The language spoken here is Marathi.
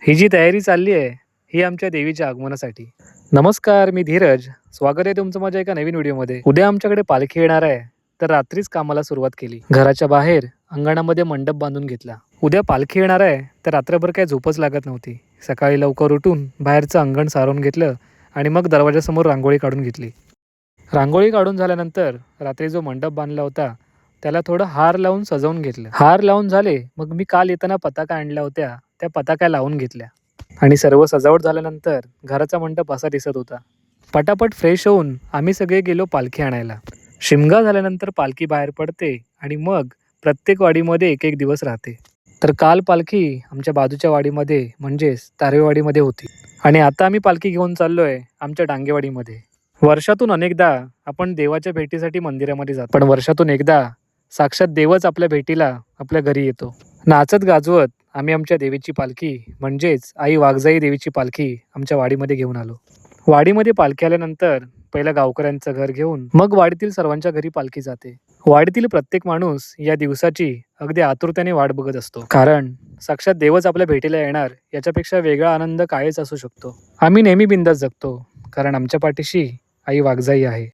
ही जी तयारी चालली आहे, ही आमच्या देवीच्या आगमनासाठी. नमस्कार, मी धीरज. स्वागत आहे तुमचं माझ्या एका नवीन व्हिडिओमध्ये. उद्या आमच्याकडे पालखी येणार आहे, तर रात्रीच कामाला सुरुवात केली. घराच्या बाहेर अंगणामध्ये मंडप बांधून घेतला. उद्या पालखी येणार आहे, तर रात्रभर काही झोपच लागत नव्हती. सकाळी लवकर उठून बाहेरचं अंगण सारून घेतलं आणि मग दरवाजासमोर रांगोळी काढून घेतली. रांगोळी काढून झाल्यानंतर रात्री जो मंडप बांधला होता, त्याला थोडं हार लावून सजवून घेतलं. हार लावून झाले, मग मी काल येताना पताका आणल्या होत्या, त्या पताका लावून घेतल्या. आणि सर्व सजावट झाल्यानंतर घराचा मंडप असा दिसत होता. पटापट फ्रेश होऊन आम्ही सगळे गेलो पालखी आणायला. शिमगा झाल्यानंतर पालखी बाहेर पडते आणि मग प्रत्येक वाडीमध्ये एक एक दिवस राहते. तर काल पालखी आमच्या बाजूच्या वाडीमध्ये म्हणजेच तारवेवाडीमध्ये होती आणि आता आम्ही पालखी घेऊन चाललोय आमच्या डांगेवाडीमध्ये. वर्षातून अनेकदा आपण देवाच्या भेटीसाठी मंदिरामध्ये जातो, पण वर्षातून एकदा साक्षात देवच आपल्या भेटीला आपल्या घरी येतो. नाचत गाजवत आम्ही आमच्या देवीची पालखी म्हणजेच आई वाघजाई देवीची पालखी आमच्या वाडीमध्ये घेऊन आलो. वाडीमध्ये पालखी आल्यानंतर पहिलं गावकऱ्यांचं घर घेऊन मग वाडीतील सर्वांच्या घरी पालखी जाते. वाडीतील प्रत्येक माणूस या दिवसाची अगदी आतुरतेने वाट बघत असतो, कारण साक्षात देवच आपल्या भेटीला येणार याच्यापेक्षा वेगळा आनंद कायच असू शकतो. आम्ही नेहमी बिंदास जगतो, कारण आमच्या पाठीशी आई वाघजाई आहे.